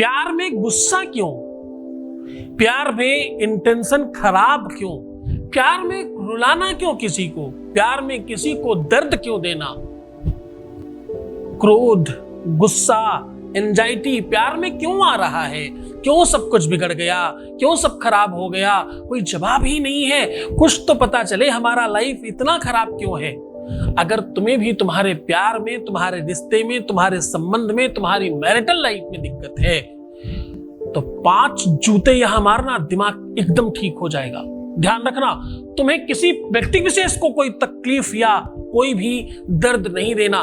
प्यार में गुस्सा क्यों? प्यार में इंटेंशन खराब क्यों? प्यार में रुलाना क्यों किसी को? प्यार में किसी को दर्द क्यों देना? क्रोध, गुस्सा, एंजाइटी प्यार में क्यों आ रहा है? क्यों सब कुछ बिगड़ गया? क्यों सब खराब हो गया? कोई जवाब ही नहीं है। कुछ तो पता चले हमारा लाइफ इतना खराब क्यों है। अगर तुम्हें भी तुम्हारे प्यार में, तुम्हारे रिश्ते में, तुम्हारे संबंध में, तुम्हारी मैरिटल लाइफ में दिक्कत है तो 5 जूते यहां मारना, दिमाग एकदम ठीक हो जाएगा। ध्यान रखना, तुम्हें किसी व्यक्ति विशेष को कोई तकलीफ या कोई भी दर्द नहीं देना।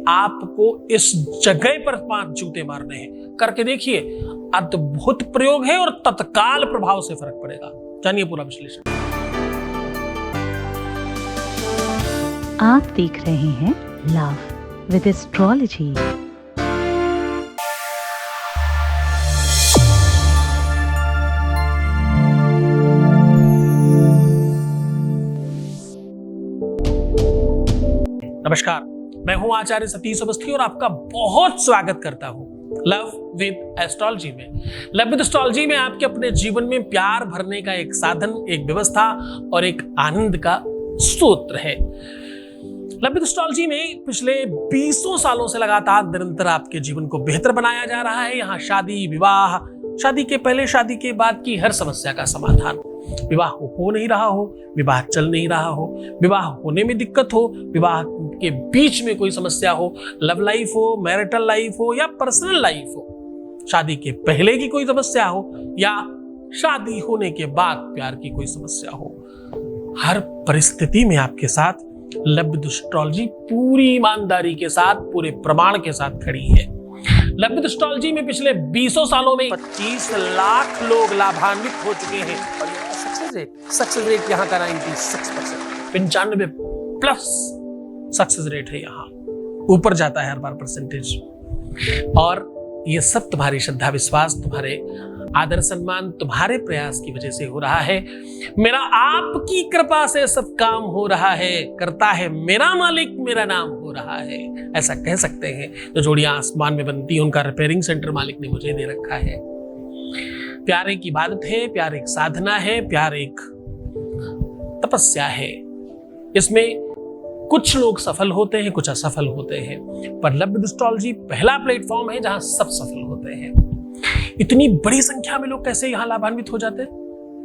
आपको इस जगह पर 5 जूते मारने हैं। करके देखिए, अद्भुत प्रयोग है और तत्काल प्रभाव से फर्क पड़ेगा। जानिए पूरा विश्लेषण। आप देख रहे हैं लव विद एस्ट्रोलॉजी। नमस्कार, मैं हूं आचार्य सतीश अवस्थी और आपका बहुत स्वागत करता हूं लव विद एस्ट्रोलॉजी में। लव विद एस्ट्रोलॉजी में आपके अपने जीवन में प्यार भरने का एक साधन, एक व्यवस्था और एक आनंद का सूत्र है। लव विद एस्ट्रोलॉजी में पिछले 20 सालों से लगातार निरंतर आपके जीवन को बेहतर बनाया जा रहा है। यहाँ शादी, विवाह, शादी के पहले, शादी के बाद की हर समस्या का समाधान। विवाह हो नहीं रहा हो, विवाह चल नहीं रहा हो, विवाह होने में दिक्कत हो, विवाह के बीच में कोई समस्या हो, लव लाइफ हो, मैरिटल लाइफ हो या पर्सनल लाइफ हो, शादी के पहले की कोई समस्या हो या शादी होने के बाद प्यार की कोई समस्या हो, हर परिस्थिति में आपके साथ लव विद एस्ट्रोलॉजी पूरी ईमानदारी के साथ, पूरे प्रमाण के साथ खड़ी है। लव विद एस्ट्रोलॉजी में पिछले 20 सालों में 25 लाख लोग लाभान्वित हो चुके हैं और सक्सेस रेट यहाँ का 96%, 95+ सक्सेस रेट है। यहाँ ऊपर जाता है हर बार परसेंटेज। और ये सब तुम्हारी श्रद्धा, विश्वास, तुम्हारे आदर सम्मान, तुम्हारे प्रयास की वजह से हो रहा है। मेरा आपकी कृपा से सब काम हो रहा है, करता है मेरा मालिक, मेरा नाम हो रहा है, ऐसा कह सकते हैं। जो जोड़ियां आसमान में बनती हैं उनका रिपेयरिंग सेंटर मालिक ने मुझे दे रखा है। प्यार एक इबादत है, प्यार एक साधना है, प्यार एक तपस्या है। इसमें कुछ लोग सफल होते हैं, कुछ असफल होते हैं, पर लव विद एस्ट्रोलॉजी पहला प्लेटफॉर्म है जहां सब सफल होते हैं। इतनी बड़ी संख्या में लोग कैसे यहां लाभान्वित हो जाते हैं?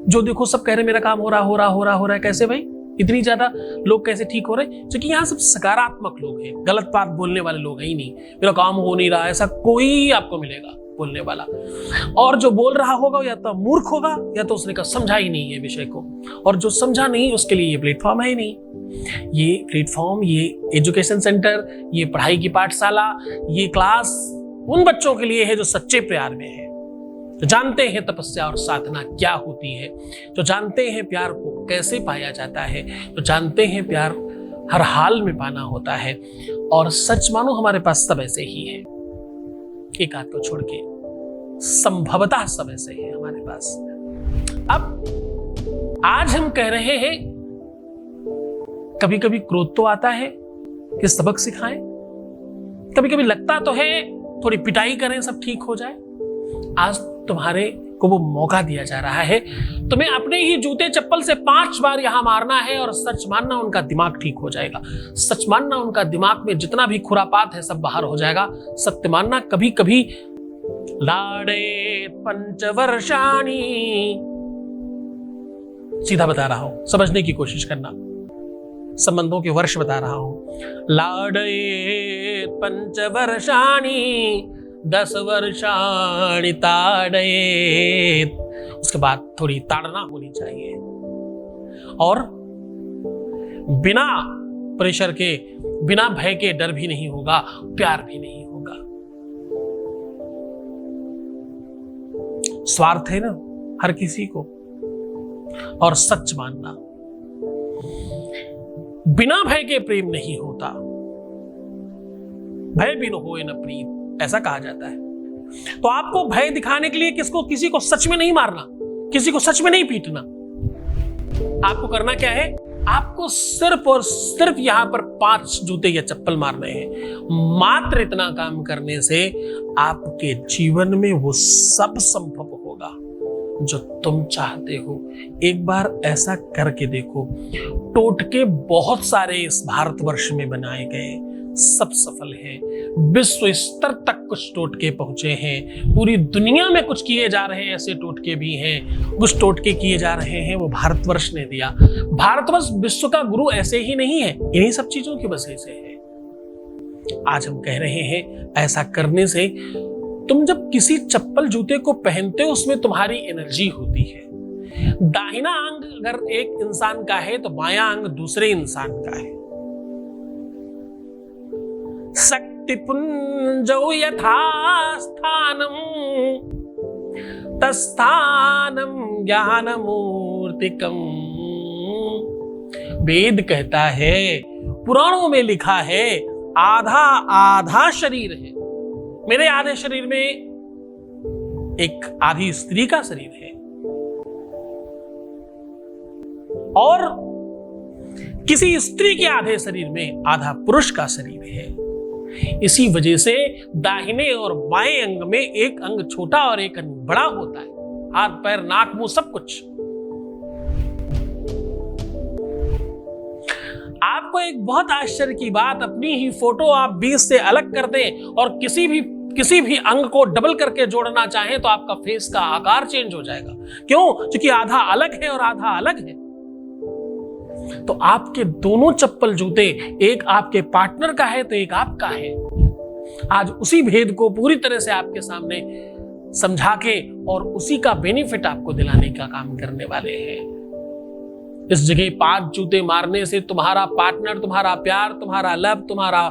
जो देखो सब कह रहे मेरा काम हो रहा है। कैसे भाई इतनी ज्यादा लोग कैसे ठीक हो रहे? क्योंकि यहाँ सब सकारात्मक लोग हैं, गलत बात बोलने वाले लोग हैं ही नहीं। मेरा काम हो नहीं रहा, ऐसा कोई आपको मिलेगा बोलने वाला। और जो बोल रहा होगा या तो मूर्ख होगा या तो उसने समझा ही नहीं है विषय को, और जो समझा नहीं उसके लिए ये प्लेटफॉर्म है ही नहीं। ये प्लेटफॉर्म, ये एजुकेशन सेंटर, ये पढ़ाई की पाठशाला, ये क्लास उन बच्चों के लिए है जो सच्चे प्यार में है, जो जानते हैं तपस्या और साधना क्या होती है, जो जानते हैं प्यार को कैसे पाया जाता है, जो जानते हैं प्यार हर हाल में पाना होता है। और सच मानो हमारे पास सब ऐसे ही है, एक आध को छोड़ के संभवतः सब ऐसे है हमारे पास। अब आज हम कह रहे हैं, कभी कभी क्रोध तो आता है कि सबक सिखाएं, कभी कभी लगता तो है थोड़ी पिटाई करें सब ठीक हो जाए। आज तुम्हारे को वो मौका दिया जा रहा है, तुम्हें अपने ही जूते चप्पल से 5 बार यहां मारना है और सच मानना उनका दिमाग ठीक हो जाएगा। सच मानना उनका दिमाग में जितना भी खुरापात है सब बाहर हो जाएगा। सत्य मानना, कभी कभी लाड़े पंचवर्षाणी, सीधा बता रहा हूं, समझने की कोशिश करना, संबंधों के वर्ष बता रहा हूं। लाड़े पंचवर्षाणी 10 वर्षाणि ताड़येत्। उसके बाद थोड़ी ताड़ना होनी चाहिए और बिना प्रेशर के, बिना भय के डर भी नहीं होगा, प्यार भी नहीं होगा। स्वार्थ है ना हर किसी को, और सच मानना। बिना भय के प्रेम नहीं होता, भय बिन होए न प्रीत, ऐसा कहा जाता है। तो आपको भय दिखाने के लिए किसी को सच में नहीं मारना, किसी को सच में नहीं पीटना। आपको करना क्या है? आपको सिर्फ और सिर्फ यहां पर 5 जूते या चप्पल मारने हैं। मात्र इतना काम करने से आपके जीवन में वो सब संभव होगा जो तुम चाहते हो। एक बार ऐसा करके देखो। टोटके बहुत सारे इस भारतवर्ष में बनाए गए, सब सफल हैं। विश्व स्तर तक कुछ टोटके पहुंचे हैं। पूरी दुनिया में कुछ किए जा रहे हैं, ऐसे टोटके भी हैं। कुछ टोटके किए जा रहे हैं वो भारतवर्ष ने दिया। भारतवर्ष विश्व का गुरु ऐसे ही नहीं है, इन्हीं सब चीजों की वजह से है। आज हम कह रहे हैं ऐसा करने से तुम जब किसी चप्पल जूते को पहनते हो उसमें तुम्हारी एनर्जी होती है। दाहिना अंग अगर एक इंसान का है तो बायां अंग दूसरे इंसान का है। शक्ति पुंजो यथा स्थानम तस्थानम ज्ञान मूर्तिकम। वेद कहता है, पुराणों में लिखा है, आधा आधा शरीर है। मेरे आधे शरीर में एक आधी स्त्री का शरीर है और किसी स्त्री के आधे शरीर में आधा पुरुष का शरीर है। इसी वजह से दाहिने और बाएं अंग में एक अंग छोटा और एक अंग बड़ा होता है। हाथ पैर नाक मुंह सब कुछ। आपको एक बहुत आश्चर्य की बात, अपनी ही फोटो आप 20 से अलग कर दें और किसी भी अंग को डबल करके जोड़ना चाहें तो आपका फेस का आकार चेंज हो जाएगा। क्यों? क्योंकि आधा अलग है और आधा अलग है। तो आपके दोनों चप्पल जूते, एक आपके पार्टनर का है तो एक आपका है। आज उसी भेद को पूरी तरह से आपके सामने समझा के और उसी का बेनिफिट आपको दिलाने का काम करने वाले हैं। इस जगह 5 जूते मारने से तुम्हारा पार्टनर, तुम्हारा प्यार, तुम्हारा लव, तुम्हारा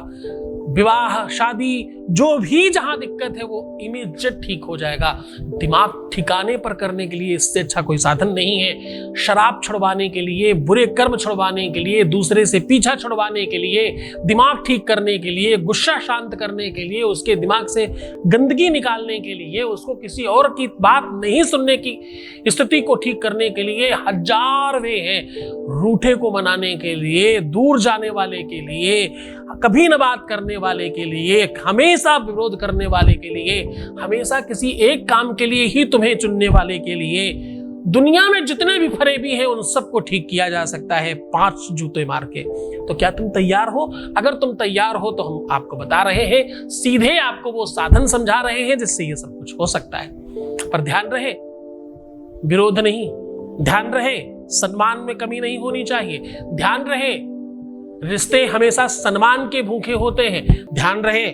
विवाह, शादी, जो भी जहां दिक्कत है वो इमीडिएट ठीक हो जाएगा। दिमाग ठिकाने पर करने के लिए इससे अच्छा कोई साधन नहीं है। शराब छुड़वाने के लिए, बुरे कर्म छुड़वाने के लिए, दूसरे से पीछा छुड़वाने के लिए, दिमाग ठीक करने के लिए, गुस्सा शांत करने के लिए, उसके दिमाग से गंदगी निकालने के लिए, उसको किसी और की बात नहीं सुनने की स्थिति को ठीक करने के लिए 1000 वे हैं। रूठे को मनाने के लिए, दूर जाने वाले के लिए, कभी न बात करने वाले के लिए, हमेशा विरोध करने वाले के लिए, हमेशा किसी एक काम के लिए ही तुम्हें चुनने वाले के लिए, दुनिया में जितने भी फरेबी हैं उन सबको ठीक किया जा सकता है 5 जूते मार के। तो क्या तुम तैयार हो? अगर तुम तैयार हो तो हम आपको बता रहे हैं, सीधे आपको वो साधन समझा रहे हैं जिससे ये सब कुछ हो सकता है। पर ध्यान रहे, विरोध नहीं। ध्यान रहे, सम्मान में कमी नहीं होनी चाहिए। ध्यान रहे, रिश्ते हमेशा सम्मान के भूखे होते हैं। ध्यान रहे,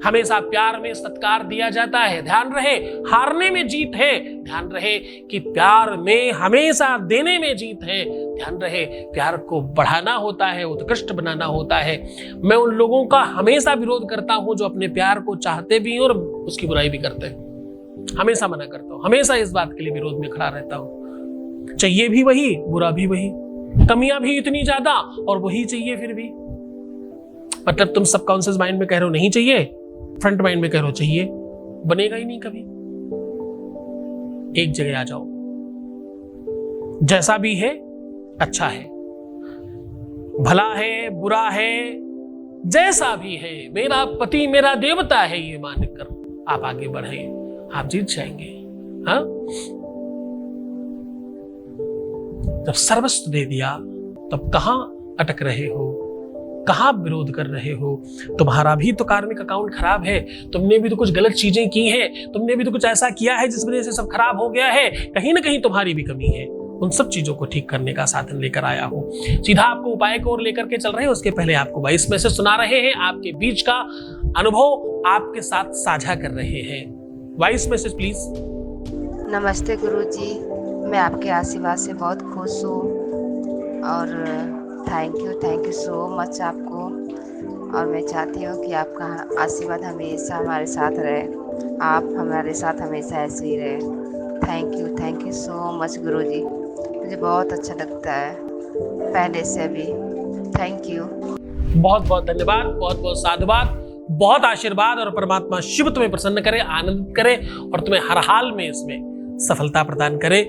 हमेशा प्यार में सत्कार दिया जाता है। ध्यान रहे, हारने में जीत है। ध्यान रहे कि प्यार में हमेशा देने में जीत है। ध्यान रहे, प्यार को बढ़ाना होता है, उत्कृष्ट बनाना होता है। मैं उन लोगों का हमेशा विरोध करता हूं जो अपने प्यार को चाहते भी हैं और उसकी बुराई भी करते हैं। हमेशा मना करता हूं, हमेशा इस बात के लिए विरोध में खड़ा रहता हूं। चाहिए भी वही, बुरा भी वही, कमियां भी इतनी ज्यादा और वही चाहिए फिर भी। मतलब तुम सबकॉन्शियस माइंड में कह रहे हो नहीं चाहिए, फ्रंट माइंड में कह रहे हो चाहिए, बनेगा ही नहीं कभी। एक जगह आ जाओ, जैसा भी है अच्छा है, भला है, बुरा है, जैसा भी है, मेरा पति मेरा देवता है, ये मानकर आप आगे बढ़े, आप जीत जाएंगे। हाँ, जब सर्वस्व दे दिया तब कहां अटक रहे हो, कहां विरोध कर रहे हो? तुम्हारा भी तो कार्मिक अकाउंट खराब है। तुमने भी तो कुछ गलत चीजें की हैं, तुमने भी तो कुछ ऐसा किया है जिस वजह से सब खराब हो गया है। कहीं ना कहीं तुम्हारी भी कमी है। उन सब चीजों को ठीक करने का साधन लेकर आया हूं। सीधा आपको उपाय को और लेकर के चल रहे हैं। उसके पहले आपको वॉइस मैसेज सुना रहे हैं, आपके बीच का अनुभव आपके साथ साझा कर रहे हैं। Voice message please. नमस्ते गुरुजी, मैं आपके आशीर्वाद से बहुत खुश हूँ और थैंक यू सो मच आपको। और मैं चाहती हूँ कि आपका आशीर्वाद हमेशा हमारे साथ रहे, आप हमारे साथ हमेशा ऐसे ही रहे। थैंक यू सो मच गुरुजी, मुझे बहुत अच्छा लगता है पहले से भी। थैंक यू, बहुत बहुत धन्यवाद, बहुत बहुत साधुवाद, बहुत आशीर्वाद। और परमात्मा शिव तुम्हें प्रसन्न करे, आनंदित करे और तुम्हें हर हाल में इसमें सफलता प्रदान करे।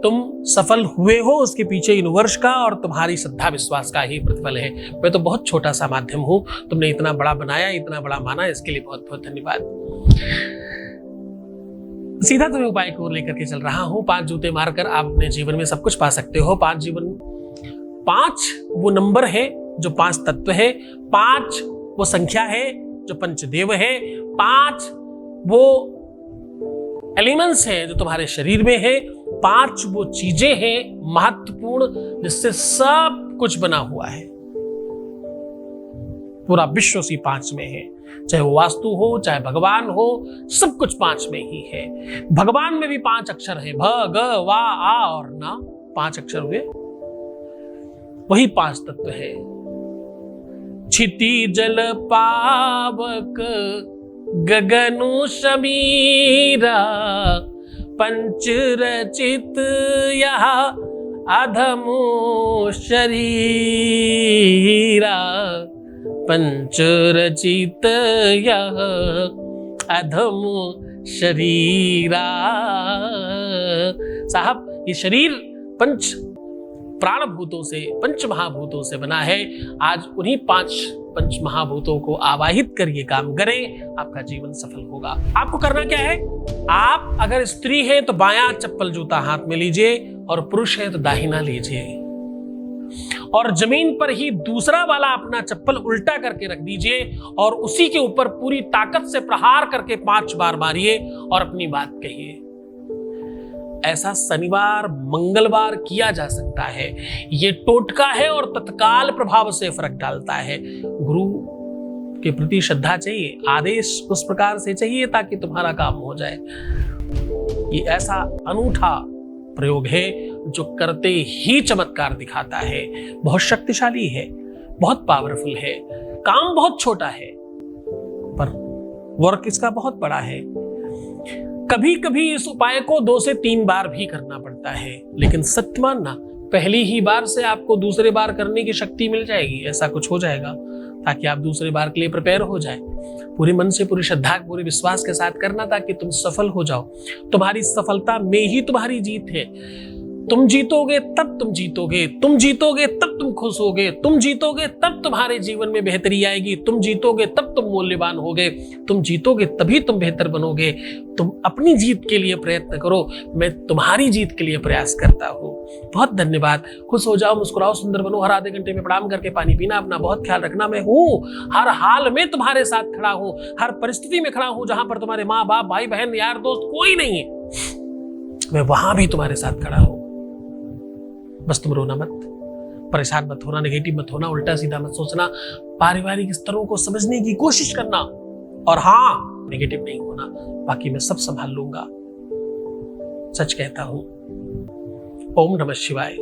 तुम सफल हुए हो उसके पीछे यूनिवर्स का और तुम्हारी श्रद्धा विश्वास का ही प्रतिफल है। मैं तो बहुत छोटा सा माध्यम हूं, तुमने इतना बड़ा बनाया, इतना बड़ा माना, इसके लिए बहुत बहुत धन्यवाद। सीधा तुम्हें उपाय को लेकर के चल रहा हूं। 5 जूते मारकर आप अपने जीवन में सब कुछ पा सकते हो। 5 वो नंबर है जो 5 तत्व है, 5 वो संख्या है जो पंचदेव है, 5 वो एलिमेंट्स हैं जो तुम्हारे शरीर में है, 5 वो चीजें हैं महत्वपूर्ण जिससे सब कुछ बना हुआ है। पूरा विश्व उसी 5 में है, चाहे वो वास्तु हो चाहे भगवान हो, सब कुछ 5 में ही है। भगवान में भी 5 अक्षर है, भ ग वा आ और ना, 5 अक्षर हुए, वही 5 तत्व है। क्षिति जल पावक गगनु समीरा, पंच रचित यह अधमो शरीरा, पंच रचित यह अधमो शरीरा। साहब, ये शरीर पंच प्राणभूतों से, पंच महाभूतों से बना है। आज उन्हीं 5 पंच महाभूतों को आवाहित कर ये काम करें, आपका जीवन सफल होगा। आपको करना क्या है? आप अगर स्त्री है तो बायां चप्पल जूता हाथ में लीजिए और पुरुष है तो दाहिना लीजिए और जमीन पर ही दूसरा वाला अपना चप्पल उल्टा करके रख दीजिए और उसी के ऊपर पूरी ताकत से प्रहार करके 5 बार मारिए और अपनी बात कहिए। ऐसा शनिवार मंगलवार किया जा सकता है। ये टोटका है और तत्काल प्रभाव से फर्क डालता है। गुरु के प्रति श्रद्धा चाहिए, आदेश उस प्रकार से चाहिए ताकि तुम्हारा काम हो जाए। ये ऐसा अनूठा प्रयोग है जो करते ही चमत्कार दिखाता है। बहुत शक्तिशाली है, बहुत पावरफुल है। काम बहुत छोटा है पर वर्क इसका बहुत बड़ा है। कभी कभी इस उपाय को 2 से 3 बार भी करना पड़ता है, लेकिन सत्य मानना, पहली ही बार से आपको दूसरे बार करने की शक्ति मिल जाएगी। ऐसा कुछ हो जाएगा ताकि आप दूसरे बार के लिए प्रिपेयर हो जाए। पूरे मन से, पूरी श्रद्धा, पूरे विश्वास के साथ करना ताकि तुम सफल हो जाओ। तुम्हारी सफलता में ही तुम्हारी जीत है। तुम जीतोगे तब तुम जीतोगे, तुम जीतोगे तब तुम खुश होगे, तुम जीतोगे तब तुम्हारे जीवन में बेहतरी आएगी, तुम जीतोगे तब तुम मूल्यवान होगे, तुम जीतोगे तभी तुम बेहतर बनोगे। तुम अपनी जीत के लिए प्रयत्न करो, मैं तुम्हारी जीत के लिए प्रयास करता हूँ। बहुत धन्यवाद। खुश हो जाओ, मुस्कुराओ, सुंदर बनो। हर आधे घंटे में प्रणाम करके पानी पीना, अपना बहुत ख्याल रखना। मैं हूँ, हर हाल में तुम्हारे साथ खड़ा हूँ, हर परिस्थिति में खड़ा हूँ। जहां पर तुम्हारे माँ बाप, भाई बहन, यार दोस्त कोई नहीं है, मैं वहां भी तुम्हारे साथ खड़ा हूँ। बस तुम रोना मत, परेशान मत होना, नेगेटिव मत होना, उल्टा सीधा मत सोचना, पारिवारिक स्तरों को समझने की कोशिश करना और हाँ, नेगेटिव नहीं होना। बाकी मैं सब संभाल लूंगा। सच कहता हूं। ओम नमः शिवाय।